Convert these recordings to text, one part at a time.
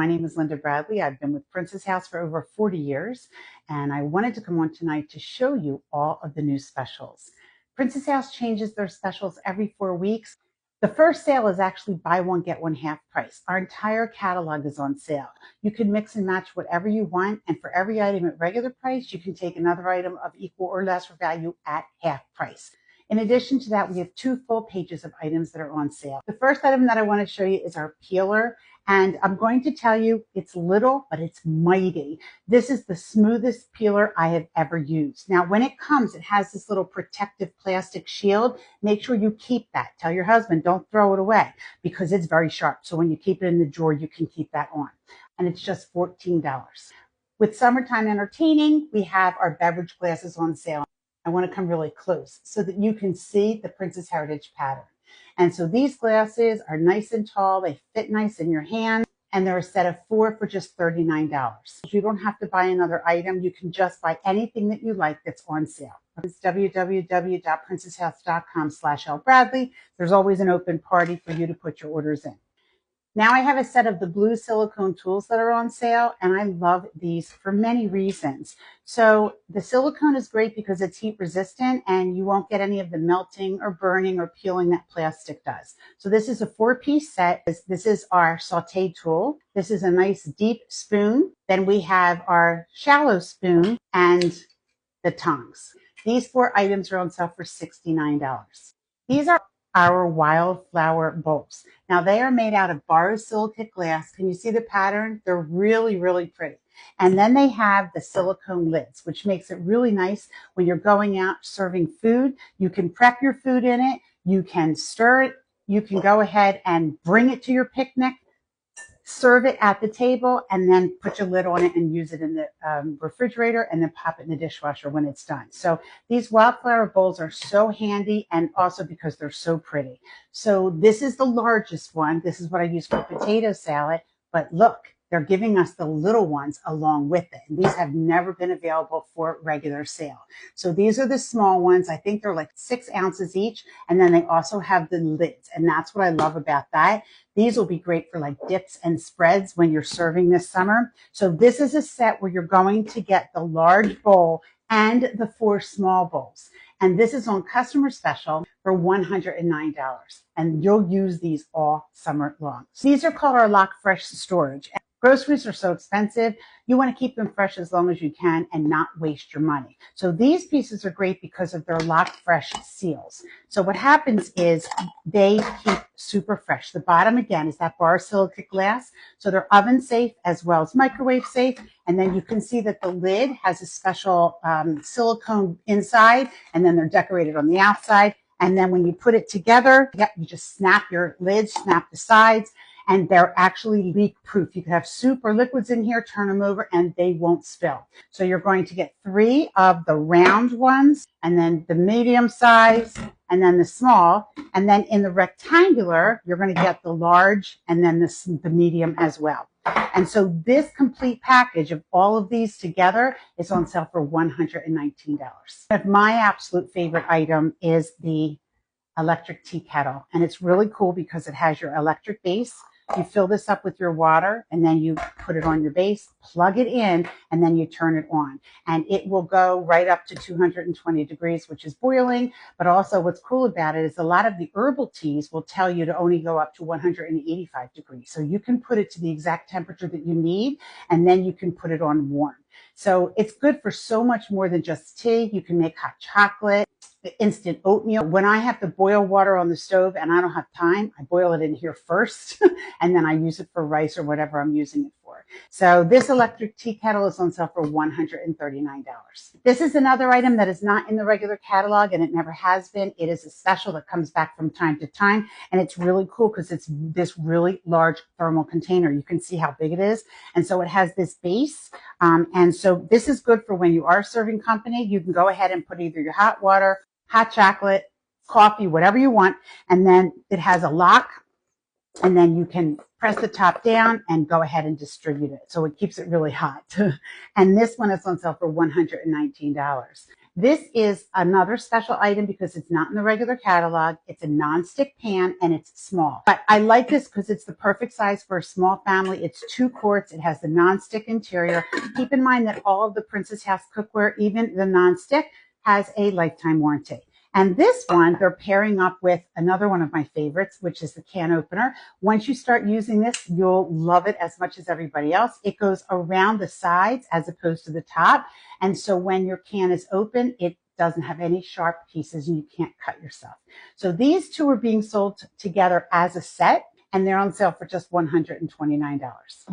My name is Thelindabradley. I've been with Princess House for over 40 years, and I wanted to come on tonight to show you all of the new specials. Princess House changes their specials every 4 weeks. The first sale is actually buy one, get one half price. Our entire catalog is on sale. You can mix and match whatever you want, and for every item at regular price, you can take another item of equal or lesser value at half price. In addition to that, we have 2 full pages of items that are on sale. The first item that I want to show you is our peeler. And I'm going to tell you, it's little, but it's mighty. This is the smoothest peeler I have ever used. Now, when it comes, it has this little protective plastic shield. Make sure you keep that. Tell your husband, don't throw it away because it's very sharp. So when you keep it in the drawer, you can keep that on. And it's just $14. With summertime entertaining, we have our beverage glasses on sale. I want to come really close so that you can see the Princess Heritage pattern. And so these glasses are nice and tall. They fit nice in your hand. And they're a set of 4 for just $39. You don't have to buy another item. You can just buy anything that you like that's on sale. It's www.princesshouse.com/LBradley. There's always an open party for you to put your orders in. Now I have a set of the blue silicone tools that are on sale, and I love these for many reasons. So the silicone is great because it's heat resistant and you won't get any of the melting or burning or peeling that plastic does. So this is a 4-piece set. This is our sauté tool. This is a nice deep spoon. Then we have our shallow spoon and the tongs. These 4 items are on sale for $69. These are our wildflower bowls. Now they are made out of borosilicate glass. Can you see the pattern? They're really, really pretty. And then they have the silicone lids, which makes it really nice when you're going out serving food. You can prep your food in it. You can stir it. You can go ahead and bring it to your picnic, serve it at the table, and then put your lid on it and use it in the refrigerator and then pop it in the dishwasher when it's done. So these wildflower bowls are so handy, and also because they're so pretty. So this is the largest one. This is what I use for potato salad, but look, they're giving us the little ones along with it. And these have never been available for regular sale. So these are the small ones. I think they're like 6 ounces each. And then they also have the lids. And that's what I love about that. These will be great for like dips and spreads when you're serving this summer. So this is a set where you're going to get the large bowl and the 4 small bowls. And this is on customer special for $109. And you'll use these all summer long. So these are called our Lock Fresh storage. Groceries are so expensive. You want to keep them fresh as long as you can and not waste your money. So these pieces are great because of their Lock Fresh seals. So what happens is they keep super fresh. The bottom, again, is that borosilicate glass. So they're oven safe as well as microwave safe. And then you can see that the lid has a special silicone inside, and then they're decorated on the outside. And then when you put it together, you just snap your lid, snap the sides, and they're actually leak proof. You can have soup or liquids in here, turn them over, and they won't spill. So you're going to get 3 of the round ones, and then the medium size, and then the small. And then in the rectangular, you're going to get the large and then the medium as well. And so this complete package of all of these together is on sale for $119. My absolute favorite item is the electric tea kettle. And it's really cool because it has your electric base. You fill this up with your water, and then you put it on your base, plug it in, and then you turn it on. And it will go right up to 220 degrees, which is boiling. But also what's cool about it is a lot of the herbal teas will tell you to only go up to 185 degrees. So you can put it to the exact temperature that you need, and then you can put it on warm. So it's good for so much more than just tea. You can make hot chocolate, instant oatmeal. When I have to boil water on the stove and I don't have time, I boil it in here first, and then I use it for rice or whatever I'm using it for. So this electric tea kettle is on sale for $139. This is another item that is not in the regular catalog, and it never has been. It is a special that comes back from time to time, and it's really cool because it's this really large thermal container. You can see how big it is. And so it has this base. And so this is good for when you are serving company. You can go ahead and put either your hot water, hot chocolate, coffee, whatever you want. And then it has a lock, and then you can press the top down and go ahead and distribute it. So it keeps it really hot. And this one is on sale for $119. This is another special item because it's not in the regular catalog. It's a nonstick pan and it's small. But I like this because it's the perfect size for a small family. It's 2 quarts. It has the nonstick interior. Keep in mind that all of the Princess House cookware, even the nonstick, has a lifetime warranty. And this one, they're pairing up with another one of my favorites, which is the can opener. Once you start using this, you'll love it as much as everybody else. It goes around the sides as opposed to the top. And so when your can is open, it doesn't have any sharp pieces and you can't cut yourself. So these two are being sold together as a set, and they're on sale for just $129.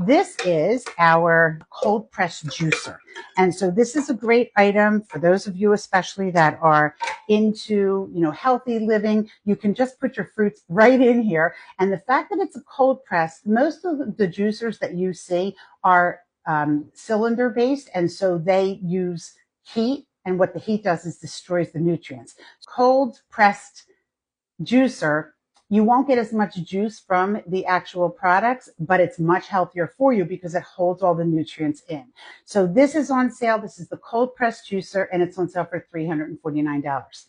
This is our cold press juicer. And so this is a great item for those of you especially that are into, healthy living. You can just put your fruits right in here. And the fact that it's a cold press, most of the juicers that you see are cylinder based. And so they use heat. And what the heat does is destroys the nutrients. Cold pressed juicer, you won't get as much juice from the actual products, but it's much healthier for you because it holds all the nutrients in. So this is on sale. This is the cold press juicer, and it's on sale for $349.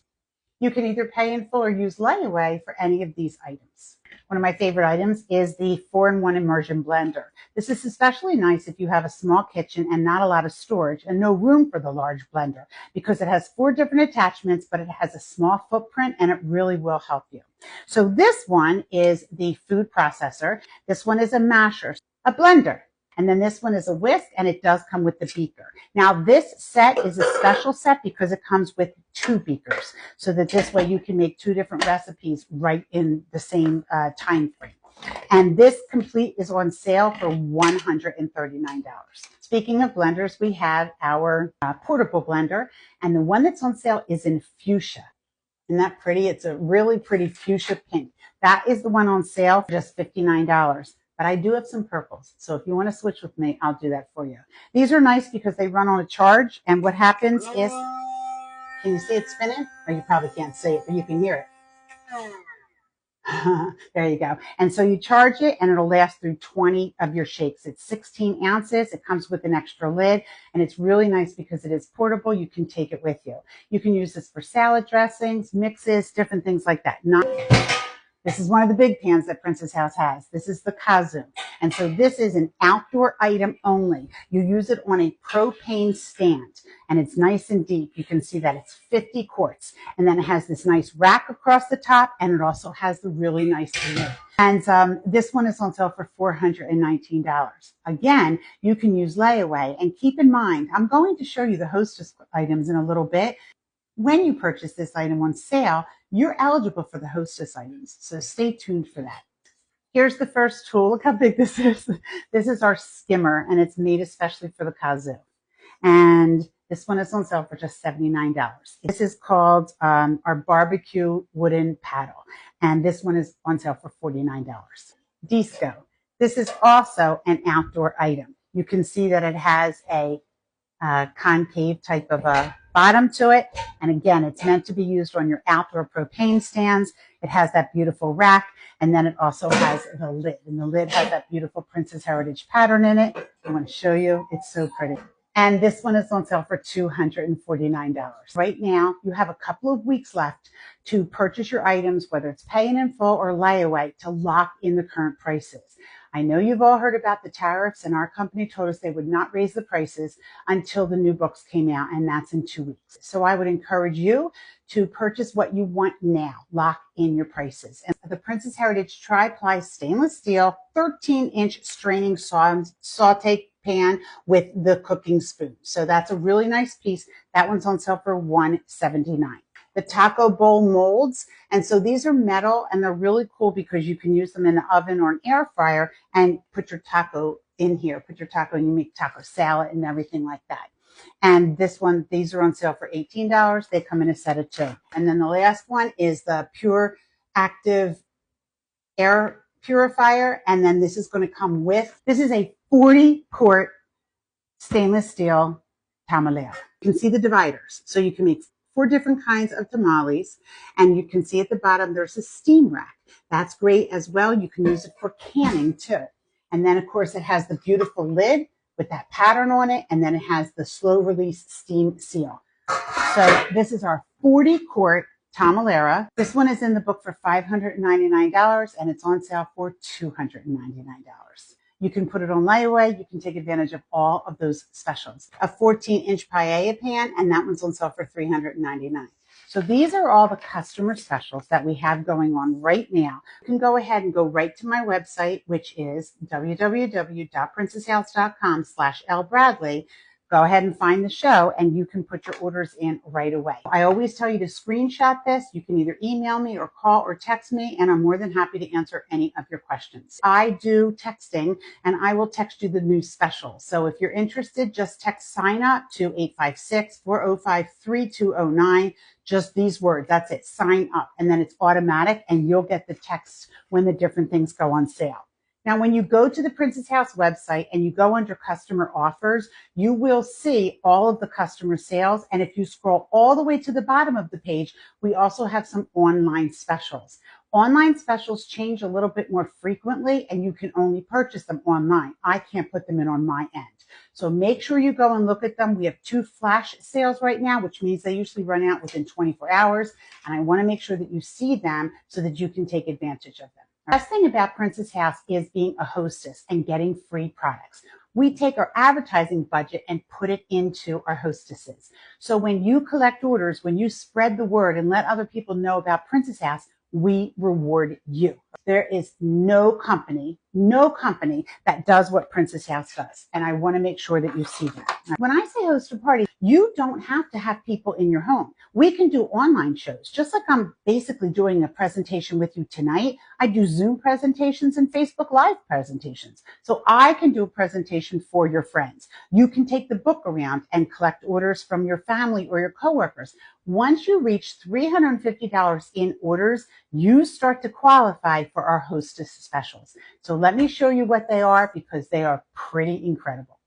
You can either pay in full or use layaway for any of these items. One of my favorite items is the 4-in-1 immersion blender. This is especially nice if you have a small kitchen and not a lot of storage and no room for the large blender because it has 4 different attachments, but it has a small footprint and it really will help you. So this one is the food processor. This one is a masher, a blender. And then this one is a whisk, and it does come with the beaker. Now, this set is a special set because it comes with 2 beakers, so that this way you can make 2 different recipes right in the same time frame. And this complete is on sale for $139. Speaking of blenders, we have our portable blender, and the one that's on sale is in fuchsia. Isn't that pretty? It's a really pretty fuchsia pink. That is the one on sale for just $59. But I do have some purples. So if you want to switch with me, I'll do that for you. These are nice because they run on a charge. And what happens is, can you see it spinning? Or you probably can't see it, but you can hear it. There you go. And so you charge it and it'll last through 20 of your shakes. It's 16 ounces. It comes with an extra lid. And it's really nice because it is portable. You can take it with you. You can use this for salad dressings, mixes, different things like that. This is one of the big pans that Princess House has. This is the Kazoo. And so this is an outdoor item only. You use it on a propane stand, and it's nice and deep. You can see that it's 50 quarts. And then it has this nice rack across the top, and it also has the really nice lid. And this one is on sale for $419. Again, you can use layaway. And keep in mind, I'm going to show you the Hostess items in a little bit. When you purchase this item on sale, you're eligible for the Hostess items. So stay tuned for that. Here's the first tool. Look how big this is. This is our skimmer, and it's made especially for the Kazoo. And this one is on sale for just $79. This is called our barbecue wooden paddle. And this one is on sale for $49. Disco. This is also an outdoor item. You can see that it has a concave type of a bottom to it. And again, it's meant to be used on your outdoor propane stands. It has that beautiful rack. And then it also has the lid. And the lid has that beautiful Princess Heritage pattern in it. I want to show you. It's so pretty. And this one is on sale for $249. Right now, you have a couple of weeks left to purchase your items, whether it's paying in full or layaway, to lock in the current prices. I know you've all heard about the tariffs, and our company told us they would not raise the prices until the new books came out, and that's in 2 weeks. So I would encourage you to purchase what you want now. Lock in your prices. And the Princess Heritage Tri-Ply Stainless Steel 13-inch straining saute pan with the cooking spoon. So that's a really nice piece. That one's on sale for $179. The taco bowl molds. And so these are metal, and they're really cool because you can use them in the oven or an air fryer and put your taco in here. Put your taco and you make taco salad and everything like that. And this one, these are on sale for $18. They come in a set of 2. And then the last one is the Pure Active Air Purifier. And then this is going to come with, this is a 40-quart stainless steel tamalera. You can see the dividers. So you can make 4 different kinds of tamales, and you can see at the bottom there's a steam rack. That's great as well. You can use it for canning too. And then of course it has the beautiful lid with that pattern on it, and then it has the slow release steam seal. So this is our 40 quart Tamalera. This one is in the book for $599 and it's on sale for $299. You can put it on layaway. You can take advantage of all of those specials. A 14-inch paella pan, and that one's on sale for $399. So these are all the customer specials that we have going on right now. You can go ahead and go right to my website, which is www.princesshouse.com/lbradley. Go ahead and find the show and you can put your orders in right away. I always tell you to screenshot this. You can either email me or call or text me, and I'm more than happy to answer any of your questions. I do texting and I will text you the new special. So if you're interested, just text sign up to 856-405-3209. Just these words. That's it. Sign up. And then it's automatic and you'll get the text when the different things go on sale. Now, when you go to the Princess House website and you go under customer offers, you will see all of the customer sales. And if you scroll all the way to the bottom of the page, we also have some online specials. Online specials change a little bit more frequently and you can only purchase them online. I can't put them in on my end. So make sure you go and look at them. We have 2 flash sales right now, which means they usually run out within 24 hours. And I want to make sure that you see them so that you can take advantage of them. The best thing about Princess House is being a hostess and getting free products. We take our advertising budget and put it into our hostesses. So when you collect orders, when you spread the word and let other people know about Princess House, we reward you. There is no company that does what Princess House does. And I want to make sure that you see that. When I say host a party, you don't have to have people in your home. We can do online shows. Just like I'm basically doing a presentation with you tonight, I do Zoom presentations and Facebook Live presentations. So I can do a presentation for your friends. You can take the book around and collect orders from your family or your coworkers. Once you reach $350 in orders, you start to qualify for our hostess specials. So let me show you what they are because they are pretty incredible.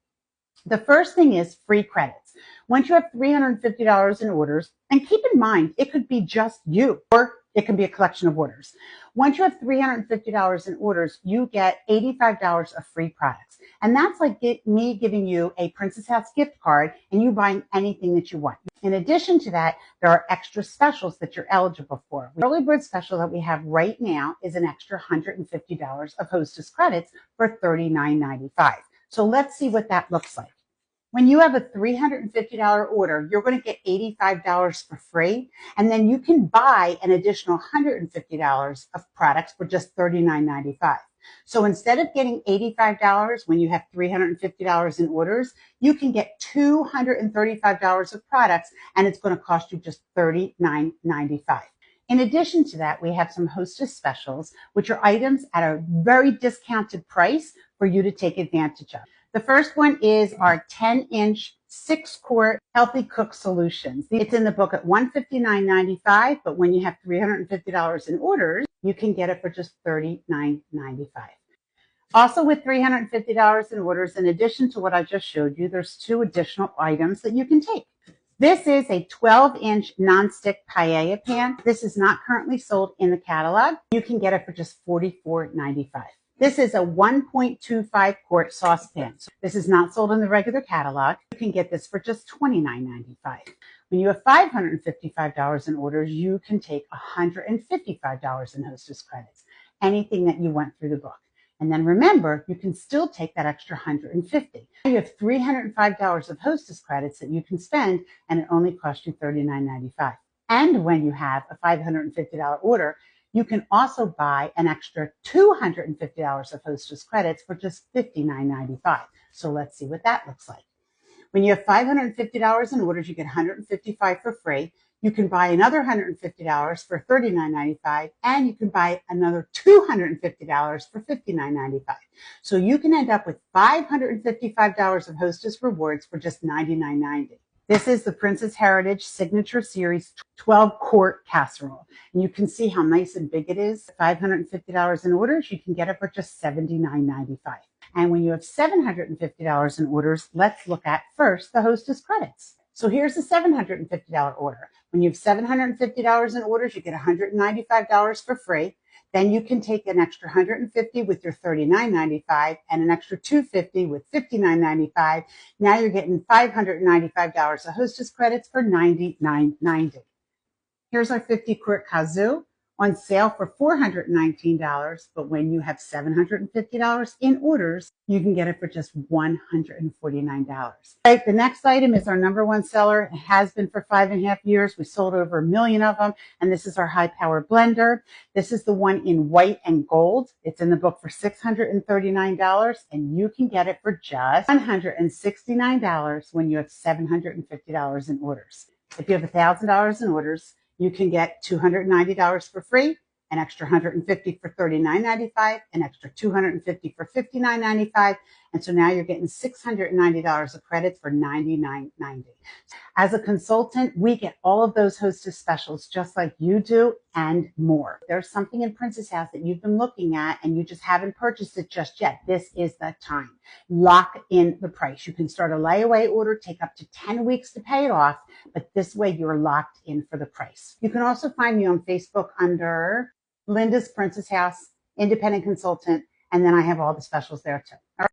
The first thing is free credits. Once you have $350 in orders, and keep in mind, it could be just you or it can be a collection of orders. Once you have $350 in orders, you get $85 of free products. And that's like me giving you a Princess House gift card and you buying anything that you want. In addition to that, there are extra specials that you're eligible for. The early bird special that we have right now is an extra $150 of hostess credits for $39.95. So let's see what that looks like. When you have a $350 order, you're going to get $85 for free, and then you can buy an additional $150 of products for just $39.95. So instead of getting $85 when you have $350 in orders, you can get $235 of products, and it's going to cost you just $39.95. In addition to that, we have some hostess specials, which are items at a very discounted price for you to take advantage of. The first one is our 10-inch 6-quart Healthy Cook Solutions. It's in the book at $159.95, but when you have $350 in orders, you can get it for just $39.95. Also with $350 in orders, in addition to what I just showed you, there's 2 additional items that you can take. This is a 12-inch nonstick paella pan. This is not currently sold in the catalog. You can get it for just $44.95. This is a 1.25 quart saucepan. So this is not sold in the regular catalog. You can get this for just $29.95. When you have $555 in orders, you can take $155 in hostess credits, anything that you went through the book. And then remember, you can still take that extra $150. You have $305 of hostess credits that you can spend, and it only costs you $39.95. And when you have a $550 order, you can also buy an extra $250 of hostess credits for just $59.95. So let's see what that looks like. When you have $550 in orders, you get $155 for free. You can buy another $150 for $39.95, and you can buy another $250 for $59.95. So you can end up with $555 of hostess rewards for just $99.90. This is the Princess Heritage Signature Series 12-quart casserole. And you can see how nice and big it is. $550 in orders, you can get it for just $79.95. And when you have $750 in orders, let's look at first the hostess credits. So here's the $750 order. When you have $750 in orders, you get $195 for free. Then you can take an extra $150 with your $39.95 and an extra $250 with $59.95. Now you're getting $595 of hostess credits for $99.90. Here's our 50-quart kazoo on sale for $419, but when you have $750 in orders, you can get it for just $149. Right, the next item is our number one seller. It has been for 5.5 years. We sold over 1 million of them, and this is our high power blender. This is the one in white and gold. It's in the book for $639, and you can get it for just $169 when you have $750 in orders. If you have $1,000 in orders, you can get $290 for free, an extra $150 for $39.95, an extra $250 for $59.95, and so now you're getting $690 of credits for $99.90. As a consultant, we get all of those hostess specials just like you do and more. If there's something in Princess House that you've been looking at and you just haven't purchased it just yet, this is the time. Lock in the price. You can start a layaway order, take up to 10 weeks to pay it off, but this way you're locked in for the price. You can also find me on Facebook under Linda's Princess House, Independent Consultant, and then I have all the specials there too. All right.